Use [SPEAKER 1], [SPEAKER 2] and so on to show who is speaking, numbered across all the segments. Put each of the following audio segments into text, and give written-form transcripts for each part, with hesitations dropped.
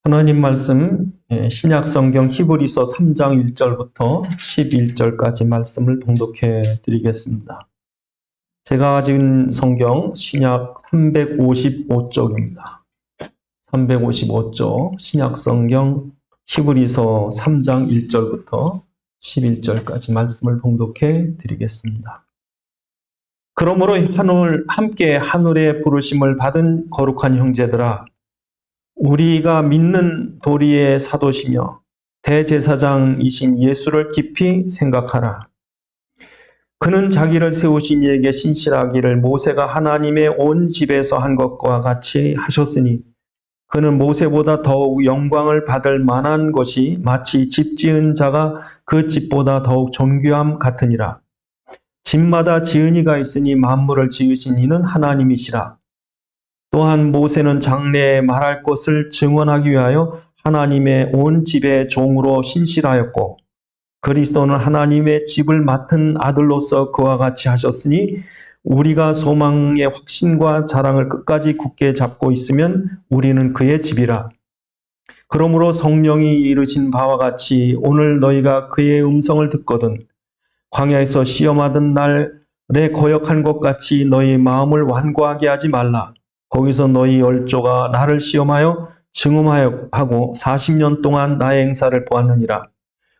[SPEAKER 1] 하나님 말씀 신약 성경 히브리서 3장 1절부터 11절까지 말씀을 봉독해 드리겠습니다. 제가 가진 성경 신약 355쪽입니다. 355쪽 신약 성경 히브리서 3장 1절부터 11절까지 말씀을 봉독해 드리겠습니다. 그러므로 함께 하늘의 부르심을 받은 거룩한 형제들아, 우리가 믿는 도리의 사도시며 대제사장이신 예수를 깊이 생각하라. 그는 자기를 세우신 이에게 신실하기를 모세가 하나님의 온 집에서 한 것과 같이 하셨으니, 그는 모세보다 더욱 영광을 받을 만한 것이 마치 집 지은 자가 그 집보다 더욱 존귀함 같으니라. 집마다 지은 이가 있으니 만물을 지으신 이는 하나님이시라. 또한 모세는 장래에 말할 것을 증언하기 위하여 하나님의 온 집의 종으로 신실하였고, 그리스도는 하나님의 집을 맡은 아들로서 그와 같이 하셨으니, 우리가 소망의 확신과 자랑을 끝까지 굳게 잡고 있으면 우리는 그의 집이라. 그러므로 성령이 이르신 바와 같이 오늘 너희가 그의 음성을 듣거든 광야에서 시험하던 날에 거역한 것 같이 너희 마음을 완고하게 하지 말라. 거기서 너희 열조가 나를 시험하여 증음하고 40년 동안 나의 행사를 보았느니라.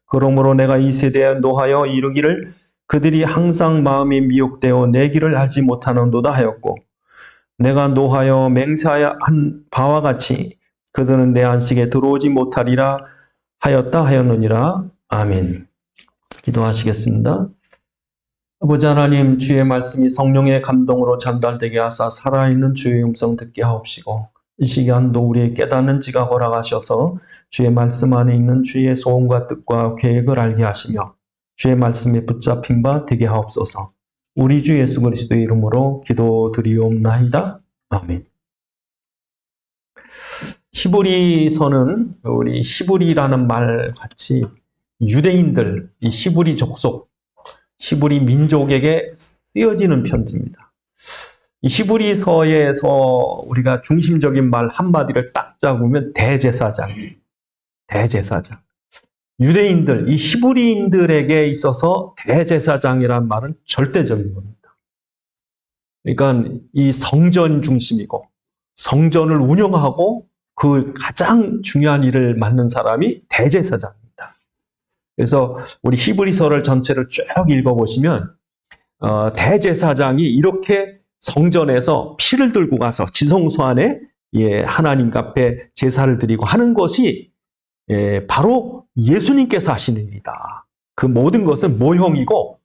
[SPEAKER 1] 그러므로 내가 이 세대에 노하여 이르기를 그들이 항상 마음이 미혹되어 내 길을 알지 못하는도다 하였고, 내가 노하여 맹세한 바와 같이 그들은 내 안식에 들어오지 못하리라 하였다 하였느니라. 아멘. 기도하시겠습니다. 아버지 하나님, 주의 말씀이 성령의 감동으로 전달되게 하사 살아있는 주의 음성 듣게 하옵시고, 이 시간도 우리의 깨닫는 지각 허락하셔서 주의 말씀 안에 있는 주의 소원과 뜻과 계획을 알게 하시며 주의 말씀에 붙잡힌 바 되게 하옵소서. 우리 주 예수 그리스도의 이름으로 기도드리옵나이다. 아멘. 히브리서는 우리 히브리라는 말 같이 유대인들, 이 히브리 족속, 히브리 민족에게 쓰여지는 편지입니다. 이 히브리서에서 우리가 중심적인 말 한마디를 딱 잡으면 대제사장. 유대인들, 이 히브리인들에게 있어서 대제사장이란 말은 절대적인 겁니다. 그러니까 이 성전 중심이고 성전을 운영하고 그 가장 중요한 일을 맡는 사람이 대제사장입니다. 그래서 우리 히브리서를 전체를 쭉 읽어보시면 대제사장이 이렇게 성전에서 피를 들고 가서 지성소 안에 하나님 앞에 제사를 드리고 하는 것이 바로 예수님께서 하시는 일이다. 그 모든 것은 모형이고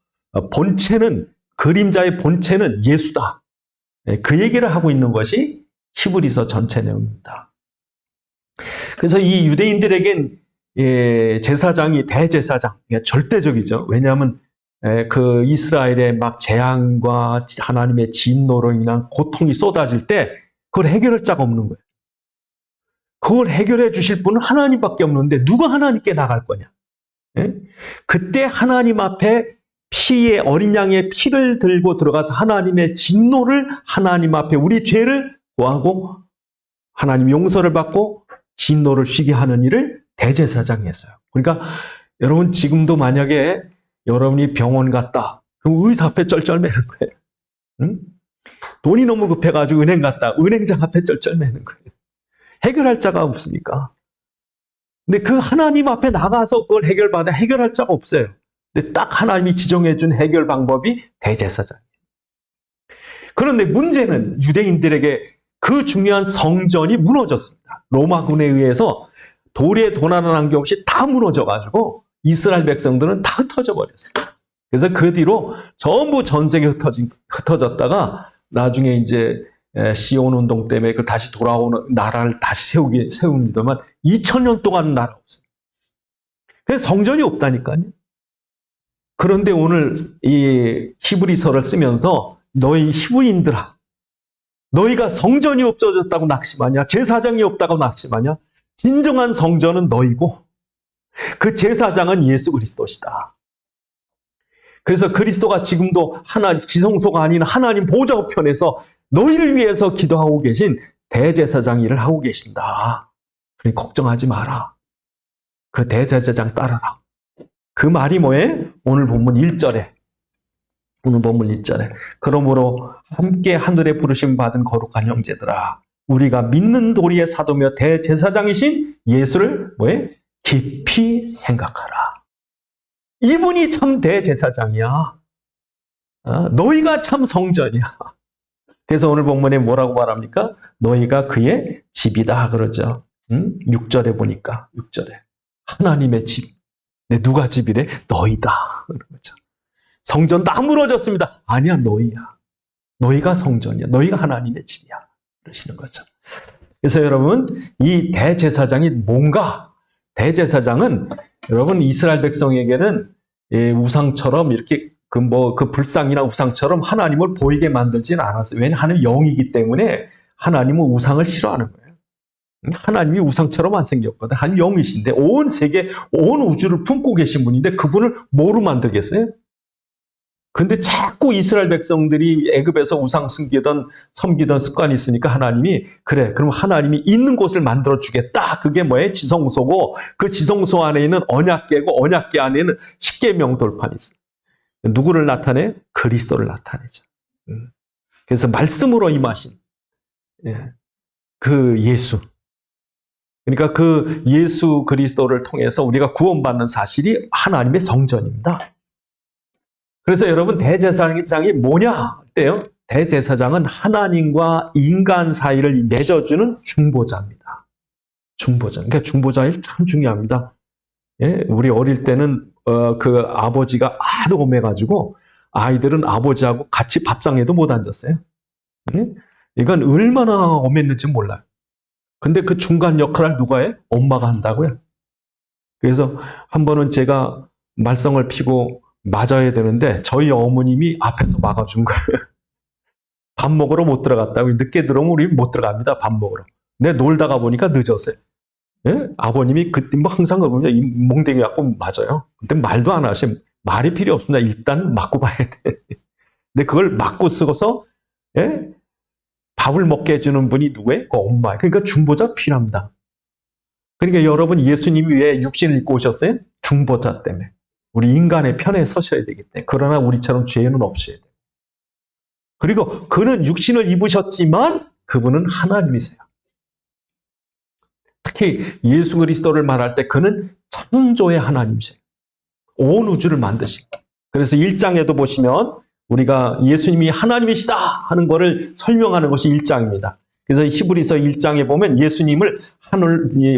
[SPEAKER 1] 본체는, 그림자의 본체는 예수다. 그 얘기를 하고 있는 것이 히브리서 전체 내용입니다. 그래서 이 유대인들에겐 제사장이 대제사장, 절대적이죠. 왜냐하면 그 이스라엘의 막 재앙과 하나님의 진노로 인한 고통이 쏟아질 때 그걸 해결할 자가 없는 거예요. 그걸 해결해 주실 분은 하나님밖에 없는데 누가 하나님께 나갈 거냐? 그때 하나님 앞에 어린 양의 피를 들고 들어가서 하나님의 진노를 하나님 앞에 우리 죄를 구하고 하나님 용서를 받고 진노를 쉬게 하는 일을 대제사장이 했어요. 그러니까 여러분 지금도 만약에 여러분이 병원 갔다, 그럼 의사 앞에 쩔쩔매는 거예요. 응? 돈이 너무 급해가지고 은행 갔다, 은행장 앞에 쩔쩔매는 거예요. 해결할 자가 없으니까. 근데 그 하나님 앞에 나가서 그걸 해결할 자가 없어요. 근데 딱 하나님이 지정해준 해결 방법이 대제사장이에요. 그런데 문제는 유대인들에게 그 중요한 성전이 무너졌습니다. 로마군에 의해서 돌에 돈 하나 남김없이 다 무너져가지고 이스라엘 백성들은 다 흩어져 버렸어요. 그래서 그 뒤로 전부 전 세계 흩어졌다가 나중에 이제 시온 운동 때문에 그 다시 돌아오는 나라를 다시 세웁니다만 2000년 동안은 나라 없어요. 그래서 성전이 없다니까요. 그런데 오늘 이 히브리서를 쓰면서 너희 히브리인들아, 너희가 성전이 없어졌다고 낙심하냐? 제사장이 없다고 낙심하냐? 진정한 성전은 너희고 그 제사장은 예수 그리스도시다. 그래서 그리스도가 지금도 지성소가 아닌 하나님 보좌 우편에서 너희를 위해서 기도하고 계신 대제사장 일을 하고 계신다. 그러니 걱정하지 마라. 그 대제사장 따라라. 그 말이 뭐예요? 오늘 본문 1절에. 오늘 본문 1절에. 그러므로 함께 하늘에 부르심 받은 거룩한 형제들아. 우리가 믿는 도리의 사도며 대제사장이신 예수를 뭐예요? 깊이 생각하라. 이분이 참 대제사장이야. 너희가 참 성전이야. 그래서 오늘 본문에 뭐라고 말합니까? 너희가 그의 집이다 그러죠. 6절에 보니까 6절에 하나님의 집. 네, 누가 집이래? 너희다. 그런 거죠. 성전 다 무너졌습니다. 아니야, 너희야. 너희가 성전이야. 너희가 하나님의 집이야. 그러시는 거죠. 그래서 여러분, 이 대제사장이 뭔가? 대제사장은 여러분 이스라엘 백성에게는 우상처럼 이렇게 그 불상이나 우상처럼 하나님을 보이게 만들지는 않았어요. 왜냐하면 하나님은 영이기 때문에 하나님은 우상을 싫어하는 거예요. 하나님이 우상처럼 안 생겼거든. 하나님 영이신데 온 세계, 온 우주를 품고 계신 분인데 그분을 뭐로 만들겠어요? 근데 자꾸 이스라엘 백성들이 애굽에서 우상 섬기던 습관이 있으니까 하나님이 그래, 그럼 하나님이 있는 곳을 만들어 주겠다. 그게 뭐예요? 지성소고 그 지성소 안에 있는 언약궤고 언약궤 안에는 십계명 돌판이 있어요. 누구를 나타내? 그리스도를 나타내죠. 그래서 말씀으로 임하신 그 예수. 그러니까 그 예수 그리스도를 통해서 우리가 구원받는 사실이 하나님의 성전입니다. 그래서 여러분 대제사장이 뭐냐? 어때요? 대제사장은 하나님과 인간 사이를 맺어주는 중보자입니다. 중보자. 그러니까 중보자 일 참 중요합니다. 예? 우리 어릴 때는 그 아버지가 하도 엄해가지고 아이들은 아버지하고 같이 밥상에도 못 앉았어요. 예? 이건 얼마나 엄했는지 몰라요. 근데 그 중간 역할을 누가 해? 엄마가 한다고요. 그래서 한 번은 제가 말썽을 피고 맞아야 되는데 저희 어머님이 앞에서 막아준 거예요. 밥 먹으러 못 들어갔다고. 늦게 들어오면 우리 못 들어갑니다. 밥 먹으러. 근데 놀다가 보니까 늦었어요. 예? 아버님이 그때 뭐 항상 그러면 이 몽댕이 갖고 맞아요. 근데 말도 안 하시면 말이 필요 없습니다. 일단 맞고 봐야 돼. 근데 그걸 맞고 쓰고서 예? 밥을 먹게 해주는 분이 누구예요? 그 엄마. 그러니까 중보자 필요합니다. 그러니까 여러분 예수님이 왜 육신을 입고 오셨어요? 중보자 때문에. 우리 인간의 편에 서셔야 되기 때문에. 그러나 우리처럼 죄는 없어야 돼요. 그리고 그는 육신을 입으셨지만 그분은 하나님이세요. 특히 예수 그리스도를 말할 때 그는 창조의 하나님이세요. 온 우주를 만드신. 그래서 1장에도 보시면 우리가 예수님이 하나님이시다 하는 것을 설명하는 것이 1장입니다. 그래서 히브리서 1장에 보면 예수님을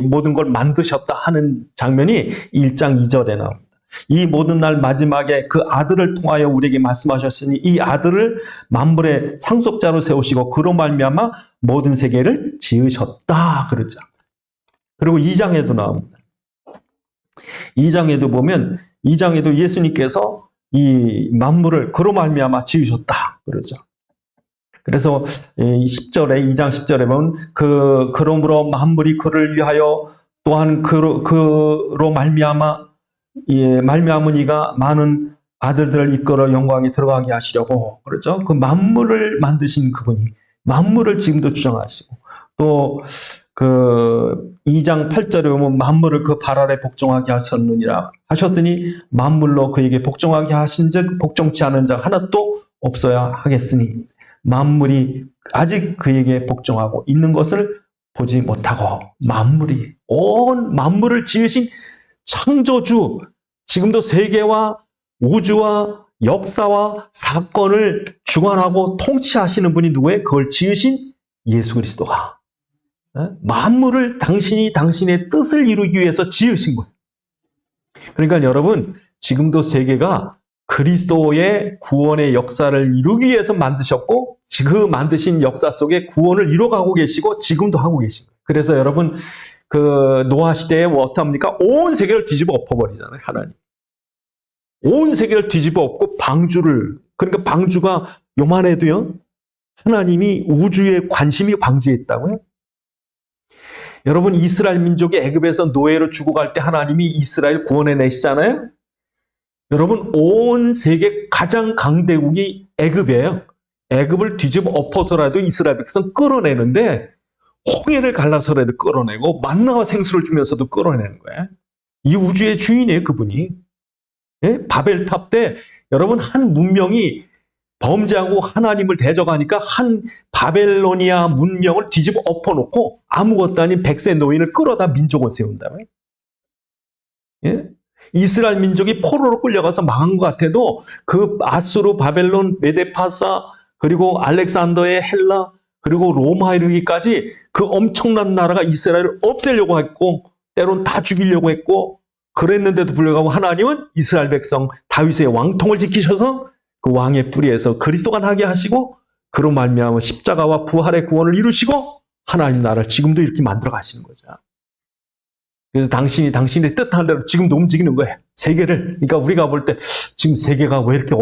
[SPEAKER 1] 모든 걸 만드셨다 하는 장면이 1장 2절에 나옵니다. 이 모든 날 마지막에 그 아들을 통하여 우리에게 말씀하셨으니 이 아들을 만물의 상속자로 세우시고 그로 말미암아 모든 세계를 지으셨다 그러죠. 그리고 2장에도 나옵니다. 2장에도 보면 2장에도 예수님께서 이 만물을 그로 말미암아 지으셨다 그러죠. 그래서 10절에 2장 10절에 보면 그러므로 만물이 그를 위하여 또한 그로 말미암으니가 많은 아들들을 이끌어 영광에 들어가게 하시려고 그러죠. 그 만물을 만드신 그분이 만물을 지금도 주장하시고 또 그 2장 8절에 보면 만물을 그 발 아래 복종하게 하셨느니라 하셨더니 만물로 그에게 복종하게 하신즉 복종치 않은 자 하나도 없어야 하겠으니 만물이 아직 그에게 복종하고 있는 것을 보지 못하고 온 만물을 지으신 창조주, 지금도 세계와 우주와 역사와 사건을 주관하고 통치하시는 분이 누구예요? 그걸 지으신 예수 그리스도가 만물을 당신의 뜻을 이루기 위해서 지으신 거예요. 그러니까 여러분 지금도 세계가 그리스도의 구원의 역사를 이루기 위해서 만드셨고 그 만드신 역사 속에 구원을 이뤄가고 계시고 지금도 하고 계신 거예요. 그래서 여러분 그 노아 시대에 어떻습니까? 온 세계를 뒤집어 엎어버리잖아요. 하나님. 온 세계를 뒤집어 엎고 그러니까 방주가 요만해도요. 하나님이 우주에 관심이 방주에 있다고요. 여러분 이스라엘 민족이 애굽에서 노예로 죽어갈 때 하나님이 이스라엘 구원해 내시잖아요. 여러분 온 세계 가장 강대국이 애굽이에요. 애굽을 뒤집어 엎어서라도 이스라엘 백성 끌어내는데 홍해를 갈라서라도 끌어내고 만나와 생수를 주면서도 끌어내는 거예요. 이 우주의 주인이에요, 그분이. 예? 바벨탑 때 여러분 한 문명이 범죄하고 하나님을 대적하니까 한 바벨로니아 문명을 뒤집어 엎어놓고 아무것도 아닌 백세 노인을 끌어다 민족을 세운다고요. 예? 이스라엘 민족이 포로로 끌려가서 망한 것 같아도 그 아수르, 바벨론, 메데파사, 그리고 알렉산더의 헬라, 그리고 로마 이르기까지 그 엄청난 나라가 이스라엘을 없애려고 했고 때론 다 죽이려고 했고 그랬는데도 불구하고 하나님은 이스라엘 백성 다윗의 왕통을 지키셔서 그 왕의 뿌리에서 그리스도가 나게 하시고 그로 말미암아 십자가와 부활의 구원을 이루시고 하나님 나라를 지금도 이렇게 만들어 가시는 거죠. 그래서 당신의 뜻하는 대로 지금도 움직이는 거예요. 세계를. 그러니까 우리가 볼 때 지금 세계가 왜 이렇게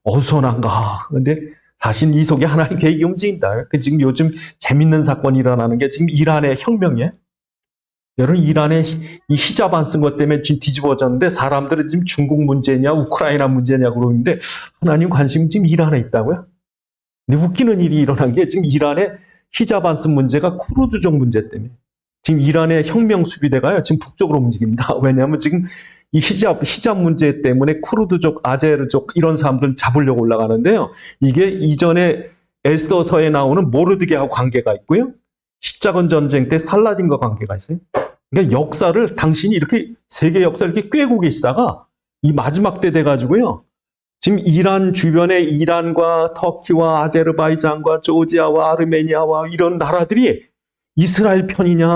[SPEAKER 1] 어수선한가. 근데 사실 이 속에 하나님 계획이 움직인다. 지금 요즘 재밌는 사건이 일어나는 게 지금 이란의 혁명이에요. 여러분, 이란의 이 히잡 안 쓴 것 때문에 지금 뒤집어졌는데 사람들은 지금 중국 문제냐, 우크라이나 문제냐 그러는데 하나님 관심이 지금 이란에 있다고요? 근데 웃기는 일이 일어난 게 지금 이란의 히잡 안 쓴 문제가 쿠르드족 문제 때문에. 지금 이란의 혁명 수비대가요, 지금 북쪽으로 움직입니다. 왜냐하면 지금 이 히잡 문제 때문에 쿠르드족, 아제르족 이런 사람들 잡으려고 올라가는데요. 이게 이전에 에스더서에 나오는 모르드게하고 관계가 있고요. 십자군 전쟁 때 살라딘과 관계가 있어요. 그러니까 역사를 당신이 이렇게 세계 역사를 이렇게 꿰고 계시다가 이 마지막 때 돼가지고요. 지금 이란 주변에 이란과 터키와 아제르바이잔과 조지아와 아르메니아와 이런 나라들이 이스라엘 편이냐,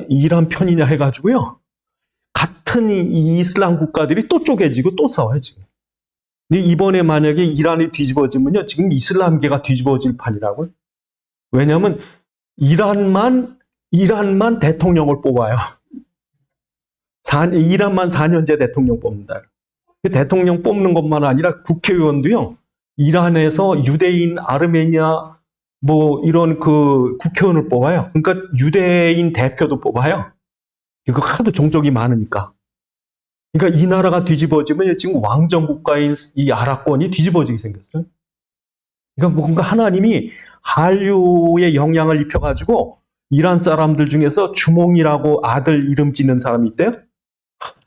[SPEAKER 1] 이란 편이냐 해가지고요. 같은 이 이슬람 국가들이 또 쪼개지고 또 싸워요, 지금. 근데 이번에 만약에 이란이 뒤집어지면요. 지금 이슬람계가 뒤집어질 판이라고요. 왜냐하면 이란만 대통령을 뽑아요. 이란만 4년제 대통령 뽑는다. 대통령 뽑는 것만 아니라 국회의원도요. 이란에서 유대인, 아르메니아 뭐 이런 그 국회의원을 뽑아요. 그러니까 유대인 대표도 뽑아요. 이거 하도 종족이 많으니까. 그러니까 이 나라가 뒤집어지면 지금 왕정 국가인 이 아랍권이 뒤집어지게 생겼어요. 그러니까 뭔가 하나님이 한류에 영향을 입혀가지고 이란 사람들 중에서 주몽이라고 아들 이름 짓는 사람이 있대요.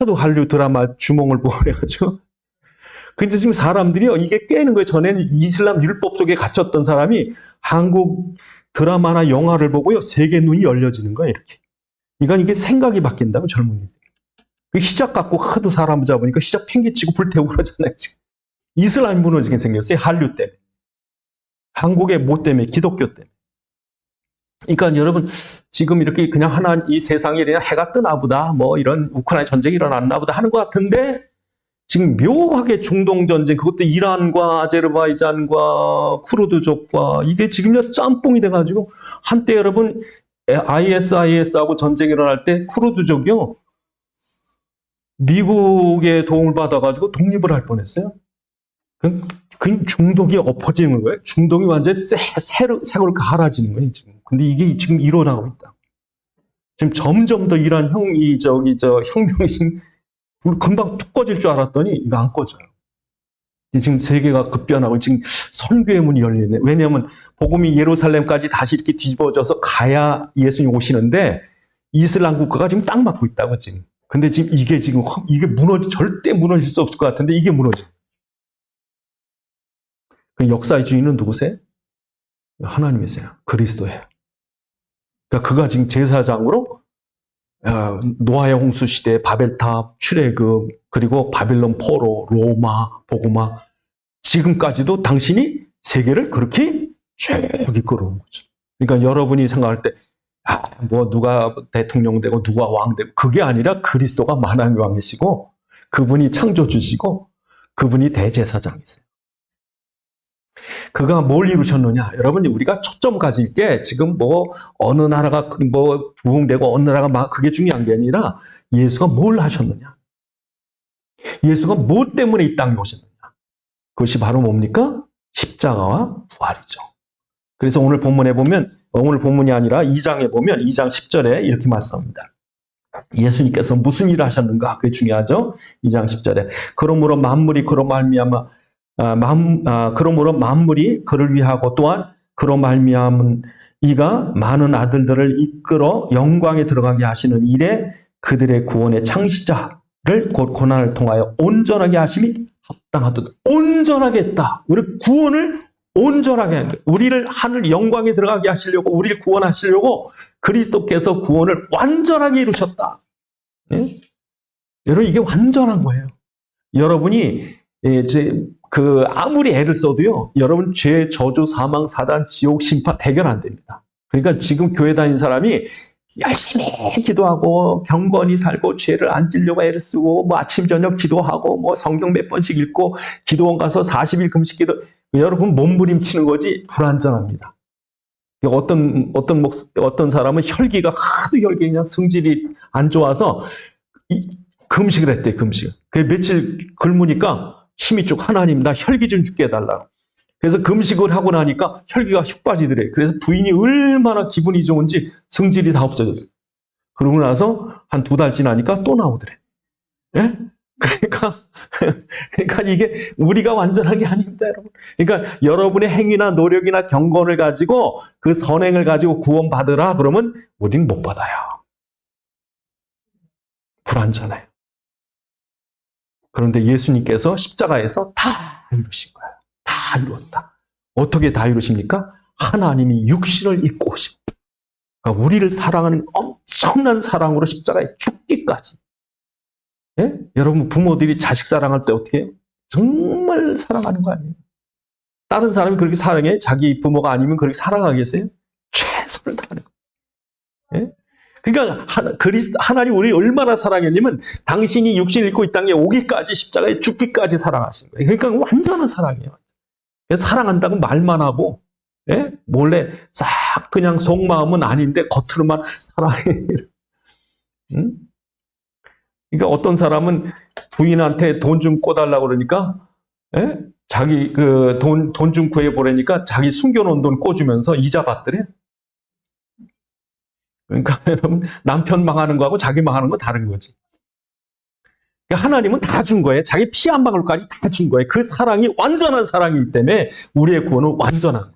[SPEAKER 1] 하도 한류 드라마 주몽을 보고 그래가지고. 근데 지금 사람들이요, 이게 깨는 거예요. 전에는 이슬람 율법 속에 갇혔던 사람이 한국 드라마나 영화를 보고요, 세계 눈이 열려지는 거예요, 이렇게. 그러니까 이게 생각이 바뀐다고, 젊은이들. 그 히잡 갖고 하도 사람 잡으니까 히잡 팽개치고 불태우고 그러잖아요, 지금. 이슬람이 무너지게 생겼어요, 한류 때문에. 한국의 뭐 때문에? 기독교 때문에. 그러니까 여러분, 지금 이렇게 그냥 이 세상에 그냥 해가 뜨나 보다, 뭐 이런 우크라이나 전쟁이 일어났나 보다 하는 것 같은데, 지금 묘하게 중동 전쟁, 그것도 이란과 아제르바이잔과 쿠르드족과 이게 지금요 짬뽕이 돼가지고 한때 여러분 ISIS하고 전쟁이 일어날 때 쿠르드족이요 미국의 도움을 받아가지고 독립을 할 뻔했어요. 그 중동이 엎어지는 거예요. 중동이 완전히 새로 갈아지는 거예요 지금. 근데 이게 지금 일어나고 있다. 지금 점점 더 이란 혁명이 지금 금방 툭 꺼질 줄 알았더니 이거 안 꺼져요. 지금 세계가 급변하고 지금 선교의 문이 열리네. 왜냐하면 복음이 예루살렘까지 다시 이렇게 뒤집어져서 가야 예수님 오시는데 이슬람 국가가 지금 딱 맞고 있다고 지금. 근데 지금 이게 절대 무너질 수 없을 것 같은데 이게 무너져. 그 역사의 주인은 누구세요? 하나님이세요. 그리스도예요. 그러니까 그가 지금 제사장으로 노아의 홍수 시대, 바벨탑, 출애굽, 그리고 바빌론 포로, 로마, 복음화 지금까지도 당신이 세계를 그렇게 쭉 이끌어온 거죠. 그러니까 여러분이 생각할 때 뭐 누가 대통령 되고 누가 왕 되고 그게 아니라 그리스도가 만왕의 왕이시고 그분이 창조주시고 그분이 대제사장이세요. 그가 뭘 이루셨느냐? 여러분, 우리가 초점 가질 게 지금 뭐 어느 나라가 뭐 부흥되고 어느 나라가 막 그게 중요한 게 아니라 예수가 뭘 하셨느냐? 예수가 뭐 때문에 이 땅에 오셨느냐? 그것이 바로 뭡니까? 십자가와 부활이죠. 그래서 오늘 본문에 보면 오늘 본문이 아니라 2장에 보면 2장 10절에 이렇게 말씀합니다. 예수님께서 무슨 일을 하셨는가? 그게 중요하죠. 2장 10절에 그러므로 만물이 그로 말미암아 그러므로 만물이 그를 위하고 또한 그로 말미암은 이가 많은 아들들을 이끌어 영광에 들어가게 하시는 일에 그들의 구원의 창시자를 곧 고난을 통하여 온전하게 하심이 합당하도다. 온전하게 했다. 우리 구원을 온전하게 한다. 우리를 하늘 영광에 들어가게 하시려고, 우리를 구원하시려고 그리스도께서 구원을 완전하게 이루셨다. 예? 여러분, 이게 완전한 거예요. 여러분이 아무리 애를 써도요, 여러분 죄, 저주, 사망, 사단, 지옥, 심판 해결 안 됩니다. 그러니까 지금 교회 다니는 사람이 열심히 기도하고 경건히 살고 죄를 안 지려고 애를 쓰고 뭐 아침 저녁 기도하고 뭐 성경 몇 번씩 읽고 기도원 가서 40일 금식 기도, 여러분 몸부림치는 거지 불완전합니다. 어떤 사람은 혈기가 하도 혈기 그냥 성질이 안 좋아서 금식을 했대, 금식. 그 며칠 굶으니까 힘이 쭉, 하나님 나 혈기 좀 죽게 해달라. 그래서 금식을 하고 나니까 혈기가 슉 빠지더래. 그래서 부인이 얼마나 기분이 좋은지 성질이 다 없어졌어요. 그러고 나서 한 2달 지나니까 또 나오더래. 예? 그러니까 이게 우리가 완전한 게 아닙니다, 여러분. 그러니까 여러분의 행위나 노력이나 경건을 가지고 그 선행을 가지고 구원받으라 그러면 우리는 못 받아요. 불완전해요. 그런데 예수님께서 십자가에서 다 이루신 거예요. 다 이루었다. 어떻게 다 이루십니까? 하나님이 육신을 입고 오시고, 그러니까 우리를 사랑하는 엄청난 사랑으로 십자가에 죽기까지. 예? 여러분 부모들이 자식 사랑할 때 어떻게 해요? 정말 사랑하는 거 아니에요? 다른 사람이 그렇게 사랑해? 자기 부모가 아니면 그렇게 사랑하겠어요? 최선을 다하는 거예요. 예? 그러니까 하나님 우리 얼마나 사랑했냐면 당신이 육신을 입고 이 땅에 오기까지 십자가에 죽기까지 사랑하신 거예요. 그러니까 완전한 사랑이에요. 사랑한다고 말만 하고, 예? 몰래 싹 그냥 속마음은 아닌데 겉으로만 사랑해. 응? 그러니까 어떤 사람은 부인한테 돈 좀 꿔달라고 그러니까, 예? 자기 돈 좀 구해보라니까 자기 숨겨놓은 돈 꿔주면서 이자 받더래. 그러니까 여러분, 남편 망하는 거하고 자기 망하는 건 다른 거지. 그러니까 하나님은 다 준 거예요. 자기 피 한 방울까지 다 준 거예요. 그 사랑이 완전한 사랑이기 때문에 우리의 구원은 완전한 거예요.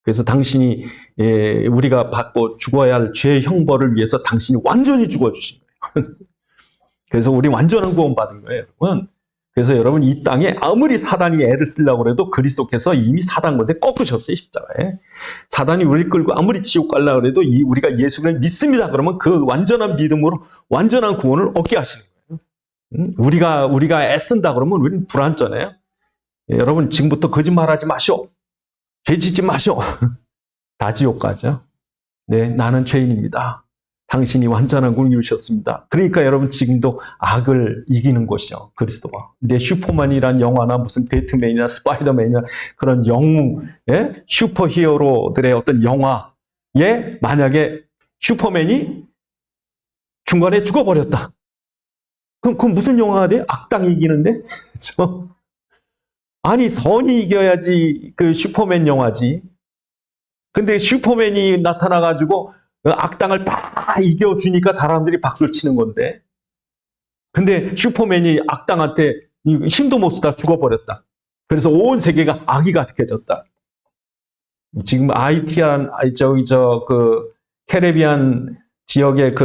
[SPEAKER 1] 그래서 당신이 우리가 받고 죽어야 할 죄의 형벌을 위해서 당신이 완전히 죽어주신 거예요. 그래서 우리 완전한 구원 받은 거예요, 여러분. 그래서 여러분 이 땅에 아무리 사단이 애를 쓰려고 해도 그리스도께서 이미 사단 것에 꺾으셨어요, 십자가에. 사단이 우리를 끌고 아무리 지옥 가려고 해도 우리가 예수를 믿습니다. 그러면 그 완전한 믿음으로 완전한 구원을 얻게 하시는 거예요. 우리가 애쓴다 그러면 우리는 불완전해요. 여러분 지금부터 거짓말하지 마시오. 죄 짓지 마시오. 다 지옥 가죠. 네, 나는 죄인입니다. 당신이 완전한 구원을 이루셨습니다. 그러니까 여러분 지금도 악을 이기는 것이요, 그리스도가. 근데 슈퍼맨이란 영화나 무슨 배트맨이나 스파이더맨이나 그런 영웅, 예? 슈퍼히어로들의 어떤 영화에 만약에 슈퍼맨이 중간에 죽어버렸다. 그럼 그건 무슨 영화가 돼? 악당이 이기는데? 아니 선이 이겨야지 그 슈퍼맨 영화지. 근데 슈퍼맨이 나타나가지고 악당을 다 이겨주니까 사람들이 박수를 치는 건데. 근데 슈퍼맨이 악당한테 힘도 못 쓰다 죽어버렸다. 그래서 온 세계가 악이 가득해졌다. 지금 캐리비안 지역의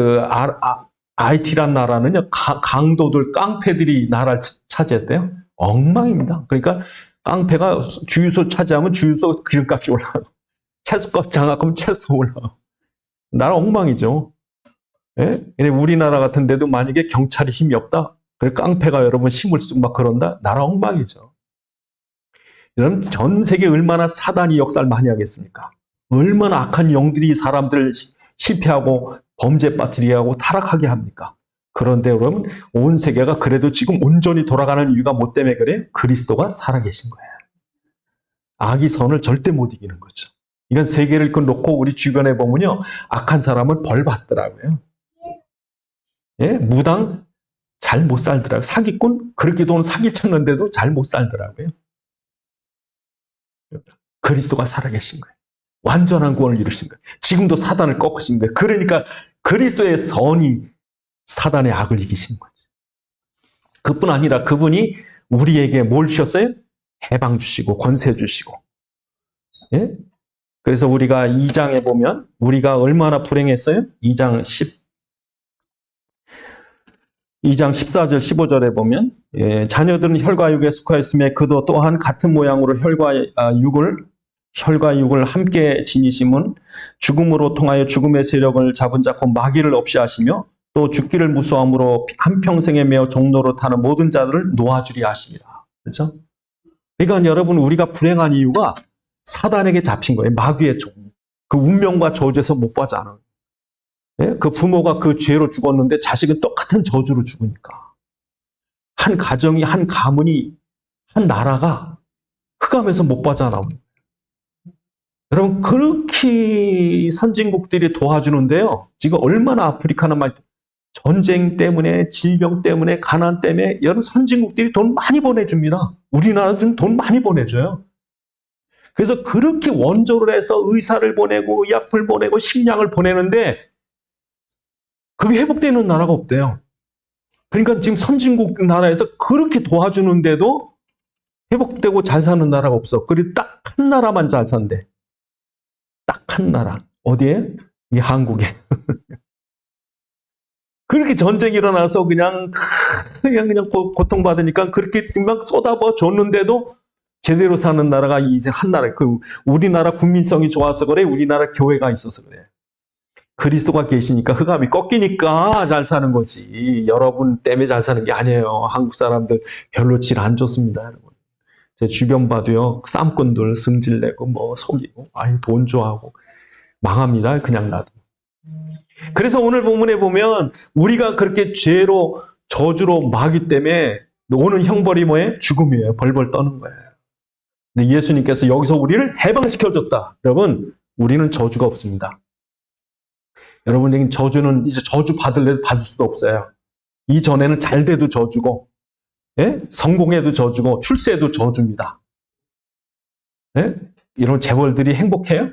[SPEAKER 1] 아이티란 나라는요, 강도들, 깡패들이 나라를 차지했대요. 엉망입니다. 그러니까 깡패가 주유소 차지하면 주유소 기름값이 올라가고, 채소값 장악하면 채소 올라가고. 나라 엉망이죠. 예? 우리나라 같은 데도 만약에 경찰이 힘이 없다? 그래 깡패가 여러분 힘을 쓰고 막 그런다? 나라 엉망이죠. 여러분 전 세계에 얼마나 사단이 역사를 많이 하겠습니까? 얼마나 악한 영들이 사람들을 실패하고 범죄 빠뜨리게 하고 타락하게 합니까? 그런데 여러분 온 세계가 그래도 지금 온전히 돌아가는 이유가 뭐 때문에 그래요? 그리스도가 살아계신 거예요. 악이 선을 절대 못 이기는 거죠. 이건 세계를 놓고 우리 주변에 보면요, 악한 사람은 벌 받더라고요. 예? 무당 잘 못 살더라고요. 사기꾼 그렇게 돈 사기 쳤는데도 잘 못 살더라고요. 그리스도가 살아계신 거예요. 완전한 구원을 이루신 거예요. 지금도 사단을 꺾으신 거예요. 그러니까 그리스도의 선이 사단의 악을 이기신 거예요. 그뿐 아니라 그분이 우리에게 뭘 주셨어요? 해방 주시고 권세 주시고, 예? 그래서 우리가 2장에 보면 우리가 얼마나 불행했어요? 2장 14절 15절에 보면 자녀들은 혈과 육에 속하였으며 그도 또한 같은 모양으로 혈과 육을 함께 지니심은 죽음으로 통하여 죽음의 세력을 잡은 자고 마귀를 없이 하시며 또 죽기를 무서함으로 한평생에 매어 종로로 타는 모든 자들을 놓아주리 하십니다. 그렇죠? 그러니까 여러분 우리가 불행한 이유가 사단에게 잡힌 거예요. 마귀의 종. 그 운명과 저주에서 못 빠져나와요. 그 부모가 그 죄로 죽었는데 자식은 똑같은 저주로 죽으니까. 한 가정이, 한 가문이, 한 나라가 흑암에서 못 빠져나오는 거예요. 여러분 그렇게 선진국들이 도와주는데요. 지금 얼마나 아프리카는 전쟁 때문에, 질병 때문에, 가난 때문에 여러분 선진국들이 돈 많이 보내줍니다. 우리나라도 돈 많이 보내줘요. 그래서 그렇게 원조를 해서 의사를 보내고 의약품을 보내고 식량을 보내는데 그게 회복되는 나라가 없대요. 그러니까 지금 선진국 나라에서 그렇게 도와주는데도 회복되고 잘 사는 나라가 없어. 그리고 딱 한 나라만 잘 산대. 딱 한 나라. 어디에? 이 한국에. 그렇게 전쟁이 일어나서 그냥 고통받으니까 그렇게 막 쏟아부어 줬는데도 제대로 사는 나라가 이제 한 나라. 우리나라 국민성이 좋아서 그래. 우리나라 교회가 있어서 그래. 그리스도가 계시니까 흑암이 꺾이니까 잘 사는 거지. 여러분 때문에 잘 사는 게 아니에요. 한국 사람들 별로 질 안 좋습니다, 여러분. 제 주변 봐도요, 쌈꾼들 승질내고 속이고, 돈 좋아하고 망합니다. 그냥 놔도. 그래서 오늘 본문에 보면 우리가 그렇게 죄로 저주로 마귀 때문에 오는 형벌이 뭐예요? 죽음이에요. 벌벌 떠는 거예요. 근데 예수님께서 여기서 우리를 해방시켜줬다. 여러분, 우리는 저주가 없습니다. 여러분, 저주는 이제 저주 받을래도 받을 수도 없어요. 이전에는 잘 돼도 저주고, 성공해도 저주고, 출세해도 저주입니다. 이런 재벌들이 행복해요?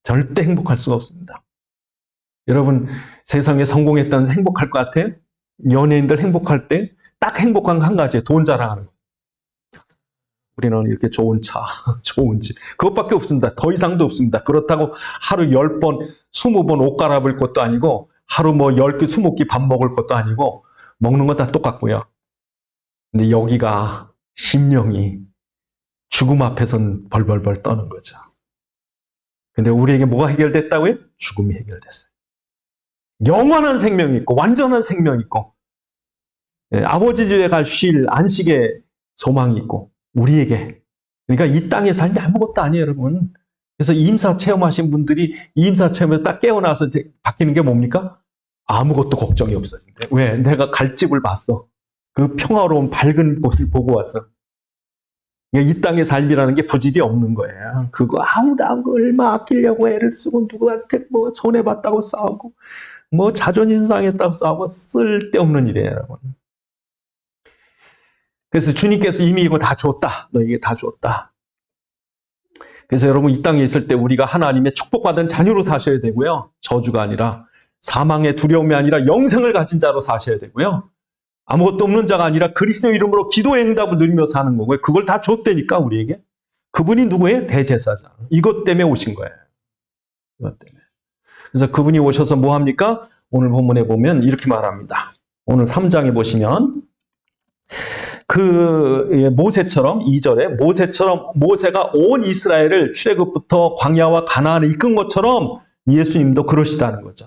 [SPEAKER 1] 절대 행복할 수가 없습니다. 여러분, 세상에 성공했다는 행복할 것 같아요? 연예인들 행복할 때 딱 행복한 거 한 가지예요. 돈 자랑하는 거. 우리는 이렇게 좋은 차, 좋은 집. 그것밖에 없습니다. 더 이상도 없습니다. 그렇다고 하루 10번, 20번 옷 갈아입을 것도 아니고, 하루 10끼, 20끼 밥 먹을 것도 아니고, 먹는 건 다 똑같고요. 근데 여기가 심령이 죽음 앞에선 벌벌벌 떠는 거죠. 근데 우리에게 뭐가 해결됐다고요? 죽음이 해결됐어요. 영원한 생명이 있고, 완전한 생명이 있고, 아버지 집에 갈 쉴 안식의 소망이 있고, 우리에게. 그러니까 이 땅의 삶이 아무것도 아니에요, 여러분. 그래서 임사 체험하신 분들이 임사 체험에서 딱 깨어나서 바뀌는 게 뭡니까? 아무것도 걱정이 없어진대. 왜? 내가 갈 집을 봤어. 그 평화로운 밝은 곳을 보고 왔어. 그러니까 이 땅의 삶이라는 게 부질이 없는 거예요. 그거 아무도 얼마 아끼려고 애를 쓰고 누구한테 손해봤다고 싸우고 자존심 상했다고 싸우고 쓸데없는 일이에요, 여러분. 그래서 주님께서 이미 이거 다 줬다. 너에게 다 줬다. 그래서 여러분 이 땅에 있을 때 우리가 하나님의 축복받은 자녀로 사셔야 되고요. 저주가 아니라 사망의 두려움이 아니라 영생을 가진 자로 사셔야 되고요. 아무것도 없는 자가 아니라 그리스도 이름으로 기도의 응답을 누리며 사는 거고요. 그걸 다 줬다니까 우리에게. 그분이 누구예요? 대제사장. 이것 때문에 오신 거예요. 이것 때문에. 그래서 그분이 오셔서 뭐 합니까? 오늘 본문에 보면 이렇게 말합니다. 오늘 3장에 보시면 모세처럼 2절에 모세가 온 이스라엘을 출애굽부터 광야와 가나안을 이끈 것처럼 예수님도 그러시다는 거죠.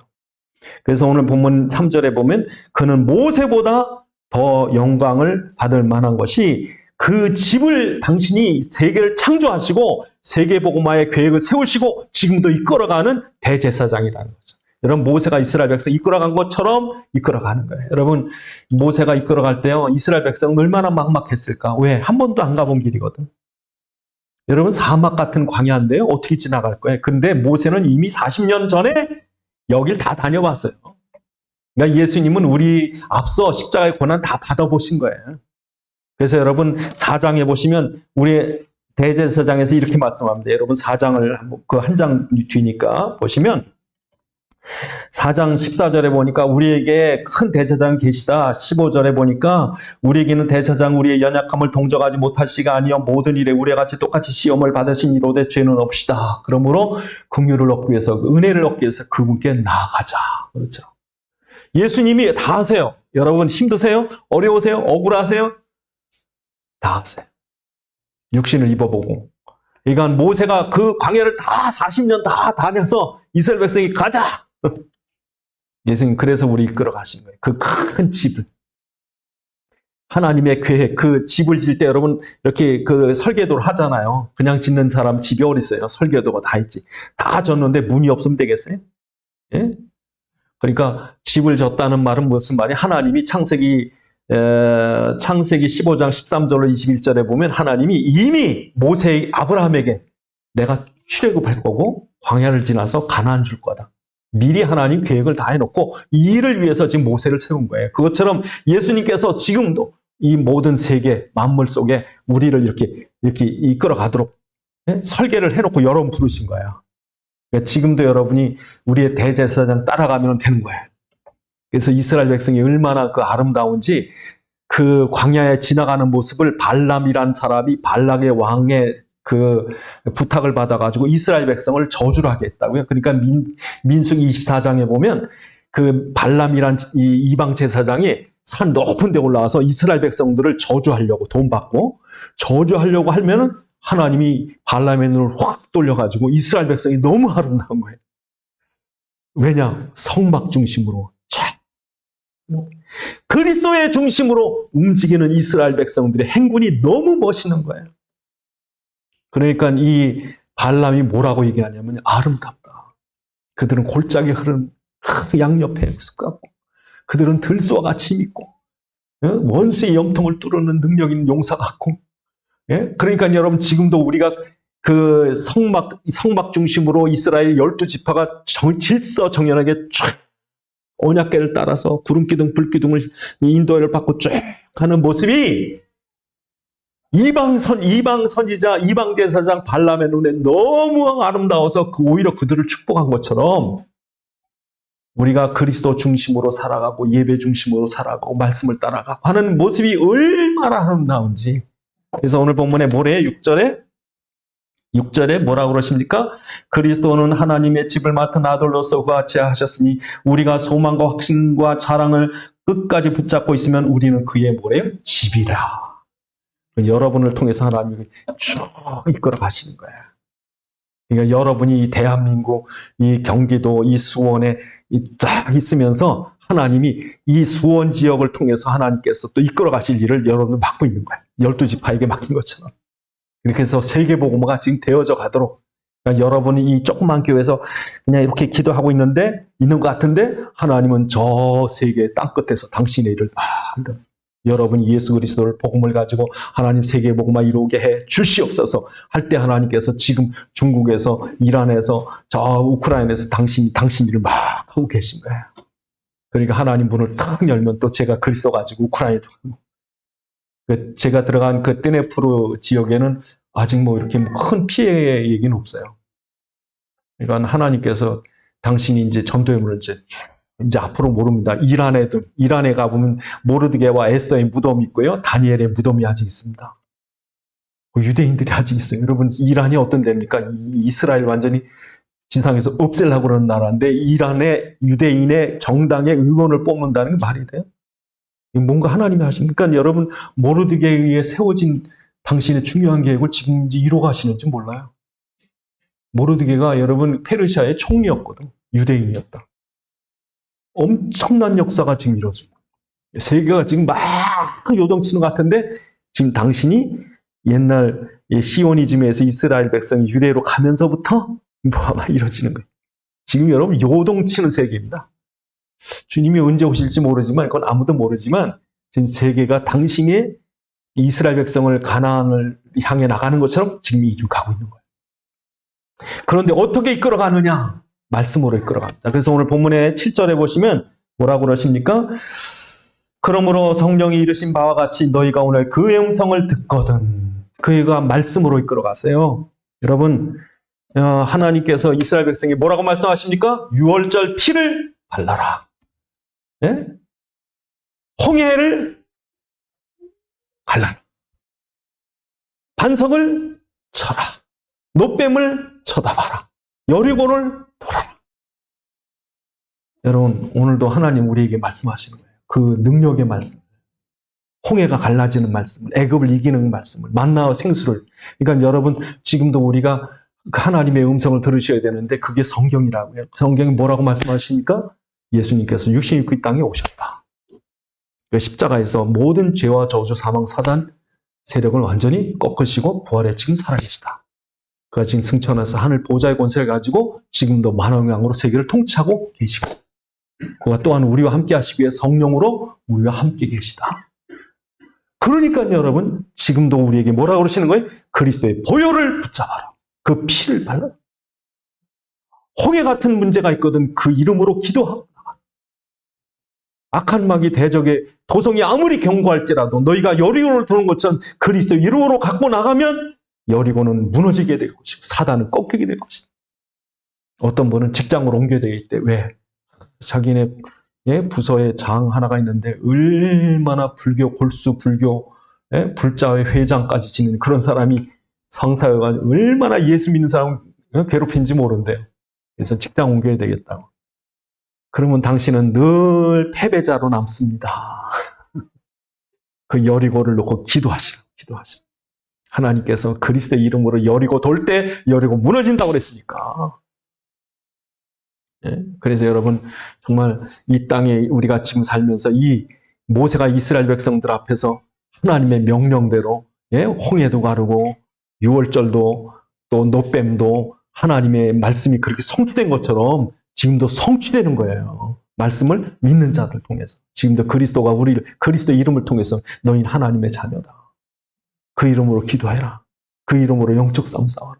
[SPEAKER 1] 그래서 오늘 본문 3절에 보면 그는 모세보다 더 영광을 받을 만한 것이 그 집을 당신이 세계를 창조하시고 세계복음화의 계획을 세우시고 지금도 이끌어가는 대제사장이라는 거죠. 여러분 모세가 이스라엘 백성 이끌어간 것처럼 이끌어가는 거예요. 여러분 모세가 이끌어갈 때요. 이스라엘 백성은 얼마나 막막했을까? 왜? 한 번도 안 가본 길이거든. 여러분 사막 같은 광야인데요. 어떻게 지나갈 거예요? 근데 모세는 이미 40년 전에 여길 다 다녀봤어요. 그러니까 예수님은 우리 앞서 십자가의 고난 다 받아보신 거예요. 그래서 여러분 4장에 보시면 우리 대제사장에서 이렇게 말씀합니다. 여러분 4장을 그 한 장 뒤니까 보시면 4장 14절에 보니까 우리에게 큰 대제사장 계시다. 15절에 보니까 우리에게는 대제사장 우리의 연약함을 동정하지 못할 시가 아니여 모든 일에 우리와 같이 똑같이 시험을 받으신 이로되 죄는 없시다. 그러므로 긍휼을 얻기 위해서 은혜를 얻기 위해서 그분께 나아가자. 그렇죠. 예수님이 다 하세요. 여러분 힘드세요? 어려우세요? 억울하세요? 다 하세요. 육신을 입어보고. 그러니까 모세가 그 광야를 다 40년 다 다녀서 이스라엘 백성이 가자. 예수님 그래서 우리 이끌어 가신 거예요. 그 큰 집을. 하나님의 계획, 그 집을 질 때 여러분 이렇게 그 설계도를 하잖아요. 그냥 짓는 사람 집이 어디 있어요? 설계도가 다 있지. 다 졌는데 문이 없으면 되겠어요? 예? 그러니까 집을 졌다는 말은 무슨 말이에요? 하나님이 창세기 15장 13절로 21절에 보면 하나님이 이미 모세 아브라함에게 내가 출애굽할 거고 광야를 지나서 가나안 줄 거다. 미리 하나님 계획을 다 해놓고 이 일을 위해서 지금 모세를 세운 거예요. 그것처럼 예수님께서 지금도 이 모든 세계 만물 속에 우리를 이렇게 이끌어 가도록 설계를 해놓고 여러분 부르신 거예요. 그러니까 지금도 여러분이 우리의 대제사장 따라가면 되는 거예요. 그래서 이스라엘 백성이 얼마나 그 아름다운지 그 광야에 지나가는 모습을 발람이란 사람이 발락의 왕의 그 부탁을 받아가지고 이스라엘 백성을 저주를 하게 했다고요. 그러니까 민수기 24장에 보면 그 발람이란 이 이방 제사장이 산 높은 데 올라가서 이스라엘 백성들을 저주하려고 돈 받고 저주하려고 하면은 하나님이 발람의 눈을 확 돌려가지고 이스라엘 백성이 너무 아름다운 거예요. 왜냐? 성막 중심으로 그리스도의 중심으로 움직이는 이스라엘 백성들의 행군이 너무 멋있는 거예요. 그러니까 이 발람이 뭐라고 얘기하냐면 아름답다. 그들은 골짜기 흐르는 양옆에 숲 그들은 들소와 같이 있고 원수의 염통을 뚫는 능력 있는 용사 같고 그러니까 여러분 지금도 우리가 그 성막 중심으로 이스라엘 12지파가 질서정연하게 쫙 언약궤를 따라서 구름기둥 불기둥을 인도를 받고 쭉 가는 모습이 이방 선지자 이방 제사장 발람의 눈에 너무 아름다워서 오히려 그들을 축복한 것처럼 우리가 그리스도 중심으로 살아가고 예배 중심으로 살아가고 말씀을 따라가고 하는 모습이 얼마나 아름다운지. 그래서 오늘 본문에 뭐래요? 6절에 뭐라고 그러십니까? 그리스도는 하나님의 집을 맡은 아들로서 그와 같이 하셨으니 우리가 소망과 확신과 자랑을 끝까지 붙잡고 있으면 우리는 그의 뭐래요? 집이라. 여러분을 통해서 하나님이 쭉 이끌어 가시는 거예요. 그러니까 여러분이 이 대한민국, 이 경기도, 이 수원에 딱 있으면서 하나님이 이 수원 지역을 통해서 하나님께서 또 이끌어 가실 일을 여러분을 맡고 있는 거예요. 12지파에게 맡긴 것처럼. 이렇게 해서 세계복음화가 지금 되어져 가도록 그러니까 여러분이 이 조그만 교회에서 그냥 이렇게 기도하고 있는 것 같은데 하나님은 저 세계 땅끝에서 당신의 일을 여러분이 예수 그리스도를 복음을 가지고 하나님 세계복음화 이루게 해 주시옵소서 할 때 하나님께서 지금 중국에서 이란에서 저 우크라이나에서 당신 일을 막 하고 계신 거예요. 그러니까 하나님 문을 탁 열면 또 제가 그리스도 가지고 우크라이나도 가고 제가 들어간 그 떼네프르 지역에는 아직 뭐 이렇게 큰 피해의 얘기는 없어요. 그러니까 하나님께서 당신이 이제 전도의 이제 앞으로 모릅니다. 이란에 가보면 모르드게와 에스더의 무덤이 있고요. 다니엘의 무덤이 아직 있습니다. 유대인들이 아직 있어요. 여러분, 이란이 어떤 데입니까? 이스라엘 완전히 진상에서 없애려고 그러는 나라인데 이란의 유대인의 정당의 의원을 뽑는다는 게 말이 돼요? 뭔가 하나님이 하십니까? 그러니까 여러분, 모르드게에 의해 세워진 당신의 중요한 계획을 지금 이루어가시는지 몰라요. 모르드게가 여러분 페르시아의 총리였거든. 유대인이었다. 엄청난 역사가 지금 이루어지고 세계가 지금 막 요동치는 것 같은데 지금 당신이 옛날 시오니즘에서 이스라엘 백성이 유대로 가면서부터 뭐가 이루어지는 거예요. 지금 여러분 요동치는 세계입니다. 주님이 언제 오실지 모르지만 그건 아무도 모르지만 지금 세계가 당신의 이스라엘 백성을 가나안을 향해 나가는 것처럼 지금 이쪽 가고 있는 거예요. 그런데 어떻게 이끌어가느냐? 말씀으로 이끌어갑니다. 그래서 오늘 본문의 7절에 보시면 뭐라고 그러십니까? 그러므로 성령이 이르신 바와 같이 너희가 오늘 그의 음성을 듣거든. 그가 말씀으로 이끌어가세요. 여러분 하나님께서 이스라엘 백성이 뭐라고 말씀하십니까? 유월절 피를 발라라. 예? 홍해를 갈라라. 반석을 쳐라. 노뱀을 쳐다봐라. 여리고를 돌아라. 여러분, 오늘도 하나님 우리에게 말씀하시는 거예요. 그 능력의 말씀. 홍해가 갈라지는 말씀을, 애굽을 이기는 말씀을, 만나와 생수를. 그러니까 여러분, 지금도 우리가 하나님의 음성을 들으셔야 되는데 그게 성경이라고요. 성경이 뭐라고 말씀하십니까? 예수님께서 육신 입고 이 땅에 오셨다. 그 십자가에서 모든 죄와 저주, 사망, 사단 세력을 완전히 꺾으시고 부활에 지금 살아계시다. 그가 지금 승천해서 하늘 보좌의 권세를 가지고 지금도 만왕왕으로 세계를 통치하고 계시고, 그가 또한 우리와 함께 하시기 위해 성령으로 우리와 함께 계시다. 그러니까 여러분, 지금도 우리에게 뭐라고 그러시는 거예요? 그리스도의 보혈을 붙잡아라. 그 피를 발라. 홍해 같은 문제가 있거든 그 이름으로 기도하고 나가. 악한 마귀 대적의 도성이 아무리 견고할지라도 너희가 여리고를 도는 것처럼 그리스도 이름으로 갖고 나가면 여리고는 무너지게 될 것이고 사단은 꺾이게 될 것이다. 어떤 분은 직장으로 옮겨야 되기 때문에 왜? 자기네 부서에 장 하나가 있는데 얼마나 불교, 골수 불교, 불자회 회장까지 지내는 그런 사람이 성사여가지고 얼마나 예수 믿는 사람 괴롭힌지 모른대요. 그래서 직장 옮겨야 되겠다고. 그러면 당신은 늘 패배자로 남습니다. 그 여리고를 놓고 기도하시라. 하나님께서 그리스도의 이름으로 여리고 돌 때 여리고 무너진다고 그랬으니까. 그래서 여러분, 정말 이 땅에 우리가 지금 살면서 이 모세가 이스라엘 백성들 앞에서 하나님의 명령대로 홍해도 가르고 유월절도 또 노뱀도 하나님의 말씀이 그렇게 성취된 것처럼 지금도 성취되는 거예요. 말씀을 믿는 자들 통해서. 지금도 그리스도가 우리를, 그리스도의 이름을 통해서 너희는 하나님의 자녀다. 그 이름으로 기도해라. 그 이름으로 영적 싸움 싸워라.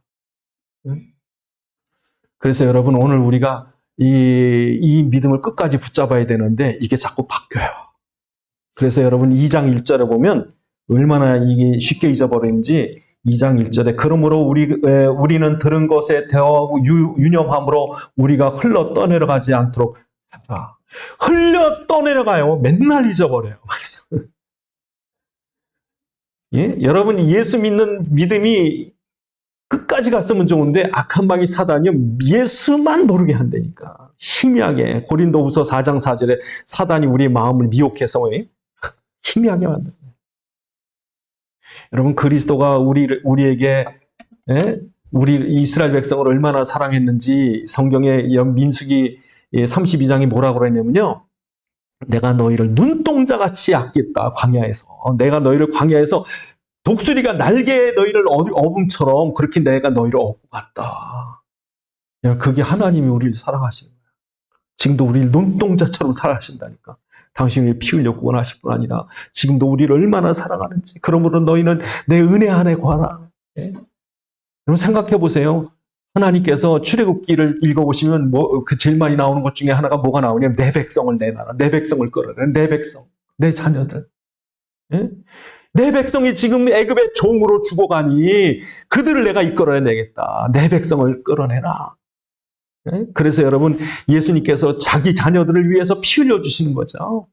[SPEAKER 1] 그래서 여러분, 오늘 우리가 이 믿음을 끝까지 붙잡아야 되는데 이게 자꾸 바뀌어요. 그래서 여러분 2장 1절에 보면 얼마나 이게 쉽게 잊어버리는지 2장 1절에 그러므로 우리는 들은 것에 대하고 유념함으로 우리가 흘러 떠내려가지 않도록 하라. 흘러 떠내려가요. 맨날 잊어버려요. 예? 여러분이 예수 믿는 믿음이 끝까지 갔으면 좋은데 악한 마귀 사단이 예수만 모르게 한다니까. 희미하게 고린도후서 4장 4절에 사단이 우리의 마음을 미혹해서 희미하게 만듭니다. 여러분 그리스도가 우리에게 우리 이스라엘 백성을 얼마나 사랑했는지 성경의 민수기 32장이 뭐라고 그랬냐면요. 내가 너희를 눈동자같이 아꼈다. 광야에서. 내가 너희를 광야에서 독수리가 날개에 너희를 어음처럼 그렇게 내가 너희를 업고 갔다. 그게 하나님이 우리를 사랑하시는 거예요. 지금도 우리를 눈동자처럼 사랑하신다니까. 당신이 피 흘려 구원하실 뿐 아니라 지금도 우리를 얼마나 사랑하는지. 그러므로 너희는 내 은혜 안에 거하라. 여러분 생각해 보세요. 하나님께서 출애굽기를 읽어보시면 그 제일 많이 나오는 것 중에 하나가 뭐가 나오냐면 내 백성을 내놔라. 내 백성을 끌어내라. 내 백성, 내 자녀들. 내 백성이 지금 애굽의 종으로 죽어가니 그들을 내가 이끌어내겠다. 내 백성을 끌어내라. 그래서 여러분 예수님께서 자기 자녀들을 위해서 피 흘려주시는 거죠.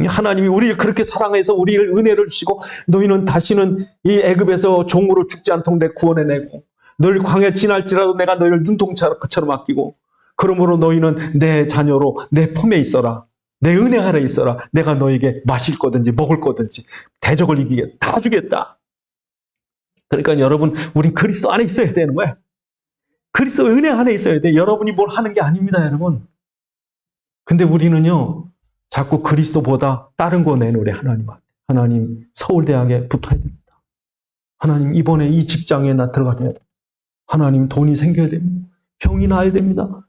[SPEAKER 1] 하나님이 우리를 그렇게 사랑해서 우리를 은혜를 주시고 너희는 다시는 이 애굽에서 종으로 죽지 않도록 내 구원해내고 너희 광야 지날지라도 내가 너희를 눈동자처럼 아끼고 그러므로 너희는 내 자녀로 내 품에 있어라. 내 은혜 아래 있어라. 내가 너에게 마실 거든지 먹을 거든지 대적을 이기게 다 주겠다. 그러니까 여러분 우린 그리스도 안에 있어야 되는 거야. 그리스도 은혜 안에 있어야 돼. 여러분이 뭘 하는 게 아닙니다, 여러분. 근데 우리는요 자꾸 그리스도보다 다른 거 내놓으래. 하나님한테. 하나님 서울대학에 붙어야 됩니다. 하나님 이번에 이 직장에 나 들어가야 돼. 하나님 돈이 생겨야 됩니다. 병이 나야 됩니다.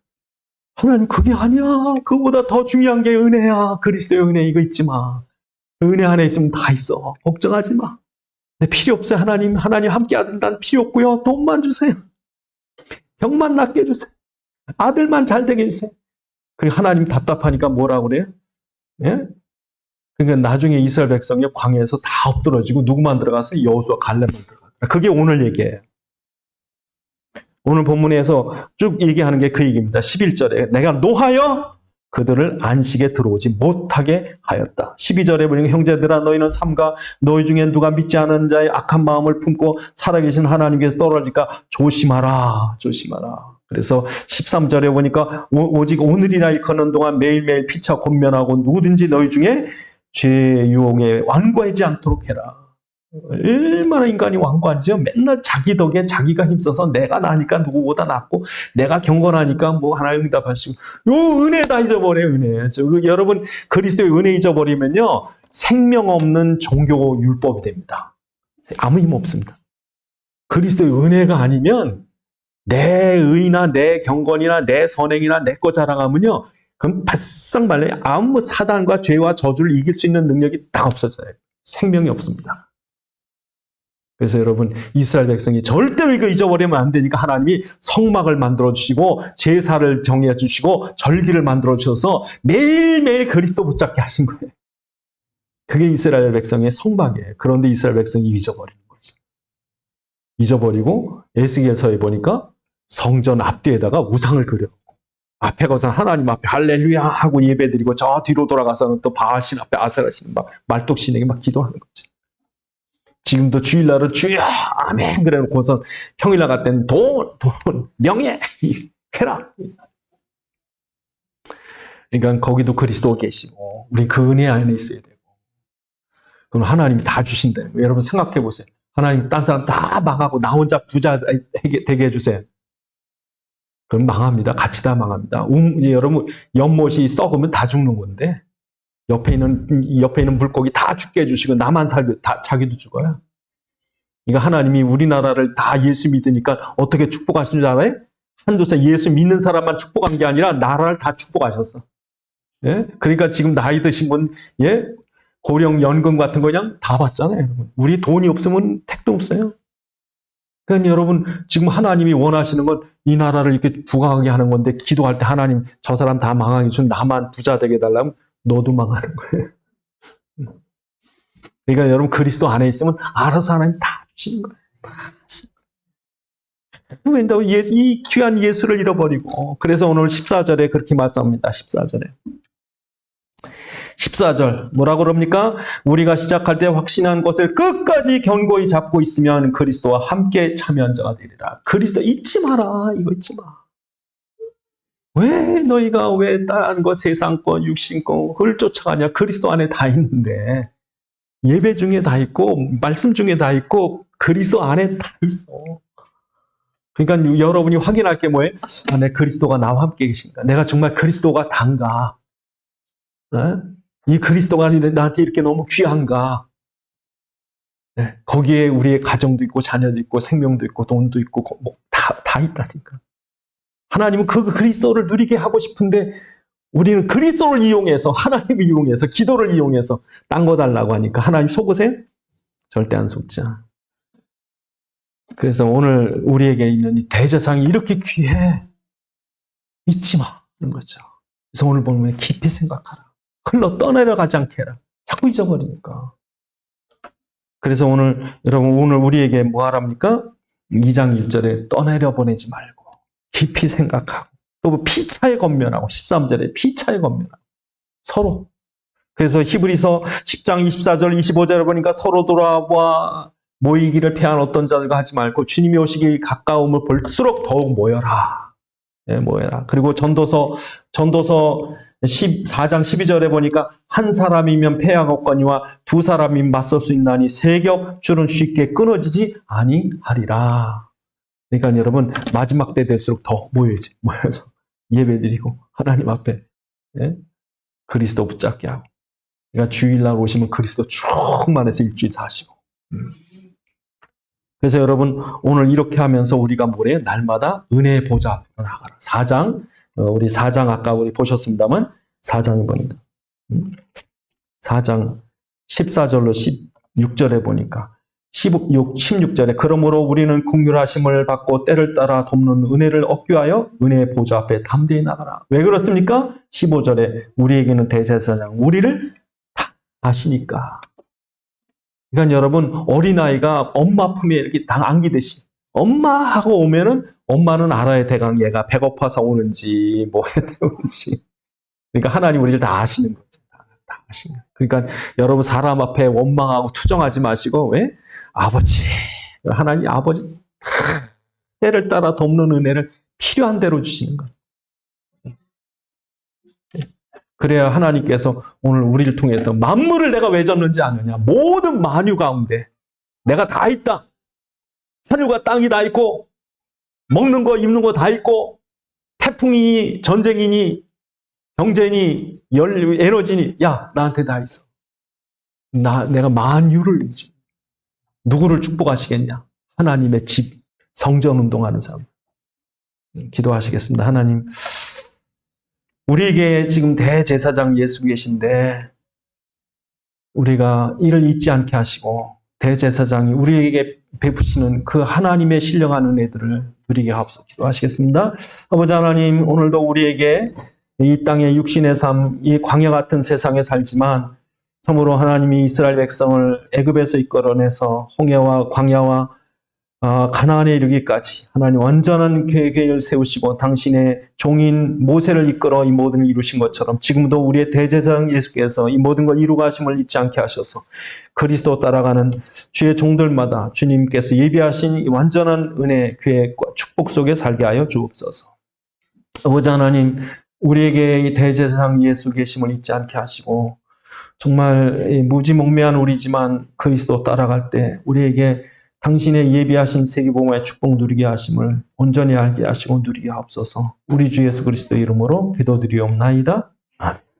[SPEAKER 1] 하나님 그게 아니야. 그거보다 더 중요한 게 은혜야. 그리스도의 은혜 이거 잊지 마. 은혜 안에 있으면 다 있어. 걱정하지 마. 내 필요 없어요. 하나님 함께 하든 난 필요 없고요. 돈만 주세요. 병만 낫게 해주세요. 아들만 잘 되게 해주세요. 그리고 하나님 답답하니까 뭐라고 그래요? 예? 그러니까 나중에 이스라엘 백성이 광야에서 다 엎드러지고 누구만 들어가서 여호수아 갈렙만 들어가요. 그게 오늘 얘기예요. 오늘 본문에서 쭉 얘기하는 게 그 얘기입니다. 11절에 내가 노하여 그들을 안식에 들어오지 못하게 하였다. 12절에 보니까 형제들아 너희는 삼가 너희 중에 누가 믿지 않은 자의 악한 마음을 품고 살아계신 하나님께서 떨어질까 조심하라. 조심하라. 그래서 13절에 보니까 오직 오늘이나 일컫는 동안 매일매일 피차 권면하고 누구든지 너희 중에 죄의 유혹에 완고하지 않도록 해라. 얼마나 인간이 완고하죠? 맨날 자기 덕에 자기가 힘써서 내가 나니까 누구보다 낫고 내가 경건하니까 뭐 하나님 응답하시고 요 은혜 다 잊어버려요. 은혜. 여러분 그리스도의 은혜 잊어버리면요 생명 없는 종교 율법이 됩니다. 아무 힘 없습니다. 그리스도의 은혜가 아니면 내 의나 내 경건이나 내 선행이나 내 거 자랑하면요 그럼 바싹 말려요. 아무 사단과 죄와 저주를 이길 수 있는 능력이 다 없어져요. 생명이 없습니다. 그래서 여러분 이스라엘 백성이 절대로 이거 잊어버리면 안 되니까 하나님이 성막을 만들어주시고 제사를 정해주시고 절기를 만들어주셔서 매일매일 그리스도 붙잡게 하신 거예요. 그게 이스라엘 백성의 성막이에요. 그런데 이스라엘 백성이 잊어버리는 거죠. 잊어버리고 에스겔서에 보니까 성전 앞뒤에다가 우상을 그려. 앞에 가서 하나님 앞에 할렐루야 하고 예배드리고 저 뒤로 돌아가서는 또 바알신 앞에 아세라신 막 말뚝신에게 막 기도하는 거지. 지금도 주일날은 주여 아멘 그래 놓고서 평일날 갈 때는 돈 명예 쾌락. 그러니까 거기도 그리스도 계시고 우리 그 은혜 안에 있어야 되고 그럼 하나님이 다 주신다. 여러분 생각해 보세요. 하나님 딴 사람 다 망하고 나 혼자 부자 되게 해주세요. 그럼 망합니다. 같이 다 망합니다. 여러분 연못이 썩으면 다 죽는 건데 옆에 있는 물고기 다 죽게 해주시고 나만 살고 다 자기도 죽어요. 그러니까 하나님이 우리나라를 다 예수 믿으니까 어떻게 축복하신 줄 알아요? 한조사 예수 믿는 사람만 축복한 게 아니라 나라를 다 축복하셨어. 예? 그러니까 지금 나이 드신 분, 예? 고령 연금 같은 거 그냥 다 받잖아요. 여러분. 우리 돈이 없으면 택도 없어요. 그러니까 여러분 지금 하나님이 원하시는 건 이 나라를 이렇게 부강하게 하는 건데 기도할 때 하나님 저 사람 다 망하게 준 나만 부자 되게 해달라면 너도 망하는 거예요. 그러니까 여러분 그리스도 안에 있으면 알아서 하나님 다 주시는 거예요. 왜냐하면 이 귀한 예수를 잃어버리고 그래서 오늘 14절에 그렇게 말씀합니다. 14절 뭐라고 그럽니까? 우리가 시작할 때 확신한 것을 끝까지 견고히 잡고 있으면 그리스도와 함께 참여한 자가 되리라. 그리스도 잊지 마라. 이거 잊지 마. 왜 너희가 왜 다른 거 세상권 육신권 그걸 쫓아가냐. 그리스도 안에 다 있는데 예배 중에 다 있고 말씀 중에 다 있고 그리스도 안에 다 있어. 그러니까 여러분이 확인할 게 뭐예요? 아, 내 그리스도가 나와 함께 계신가? 내가 정말 그리스도가 단가? 네? 이 그리스도가 나한테 이렇게 너무 귀한가? 네, 거기에 우리의 가정도 있고 자녀도 있고 생명도 있고 돈도 있고 뭐 다 있다니까. 하나님은 그 그리스도를 누리게 하고 싶은데 우리는 그리스도를 이용해서 하나님을 이용해서 기도를 이용해서 딴 거 달라고 하니까 하나님 속으세요? 절대 안 속자. 그래서 오늘 우리에게 있는 이 대제사장이 이렇게 귀해. 잊지 마는 거죠. 그래서 오늘 보면 깊이 생각하라. 흘러 떠내려가지 않게 해라. 자꾸 잊어버리니까. 그래서 여러분 오늘 우리에게 뭐 하랍니까? 2장 1절에 떠내려 보내지 말고 깊이 생각하고 또 피차에 권면하고 13절에 피차에 권면하고 서로. 그래서 히브리서 10장 24절 25절에 보니까 서로 돌아와 모이기를 패한 어떤 자들과 하지 말고 주님이 오시기 가까움을 볼수록 더욱 모여라. 네, 모여라. 그리고 전도서 4장 12절에 보니까 한 사람이면 패하겠거니와 두 사람이면 맞설 수 있나니 세격 줄은 쉽게 끊어지지 아니하리라. 그러니까 여러분 마지막 때 될수록 더 모여서 예배드리고 하나님 앞에 그리스도 붙잡게 하고 그러니까 주일날 오시면 그리스도 충만해서 일주일 사시고 그래서 여러분 오늘 이렇게 하면서 우리가 뭐래요? 날마다 은혜의 보좌 앞으로 나가라. 4장 우리 4장 아까 우리 보셨습니다만 4장이 보니까 4장 14절로 16절에 보니까 16절에 그러므로 우리는 긍휼하심을 받고 때를 따라 돕는 은혜를 얻기 위하여 은혜의 보좌 앞에 담대히 나가라. 왜 그렇습니까? 15절에 우리에게는 대제사장 우리를 다 아시니까. 그러니까 여러분 어린아이가 엄마 품에 이렇게 당 안기듯이 엄마하고 오면은 엄마는 알아야 대강 얘가 배고파서 오는지 뭐 해야 되는지. 그러니까 하나님 우리를 다 아시는 거죠. 다 아시는 거예요. 그러니까 여러분 사람 앞에 원망하고 투정하지 마시고 왜? 아버지. 하나님 아버지 때를 따라 돕는 은혜를 필요한 대로 주시는 거예요. 그래야 하나님께서 오늘 우리를 통해서 만물을 내가 왜 졌는지 아느냐. 모든 만유 가운데 내가 다 있다. 하늘과 땅이 다 있고 먹는 거 입는 거 다 있고 태풍이니 전쟁이니 경제니 에너지니 야 나한테 다 있어. 내가 만유를 누구를 축복하시겠냐? 하나님의 집 성전 운동하는 사람. 기도하시겠습니다. 하나님 우리에게 지금 대제사장 예수 계신데 우리가 이를 잊지 않게 하시고 대제사장이 우리에게 베푸시는 그 하나님의 신령한 은혜들을 누리게 하옵소서. 기도하시겠습니다. 아버지 하나님 오늘도 우리에게 이 땅의 육신의 삶, 이 광야 같은 세상에 살지만 참으로 하나님이 이스라엘 백성을 애굽에서 이끌어내서 홍해와 광야와 가나안에 이르기까지 하나님 완전한 계획을 세우시고 당신의 종인 모세를 이끌어 이 모든 걸 이루신 것처럼 지금도 우리의 대제사장 예수께서 이 모든 걸 이루고 하심을 잊지 않게 하셔서 그리스도 따라가는 주의 종들마다 주님께서 예비하신 이 완전한 은혜, 계획과 축복 속에 살게 하여 주옵소서. 아버지 하나님 우리에게 이 대제사장 예수 계심을 잊지 않게 하시고 정말 무지몽매한 우리지만 그리스도 따라갈 때 우리에게 당신의 예비하신 세계복음의 축복 누리게 하심을 온전히 알게 하시고 누리게 하옵소서. 우리 주 예수 그리스도의 이름으로 기도드리옵나이다. 아멘.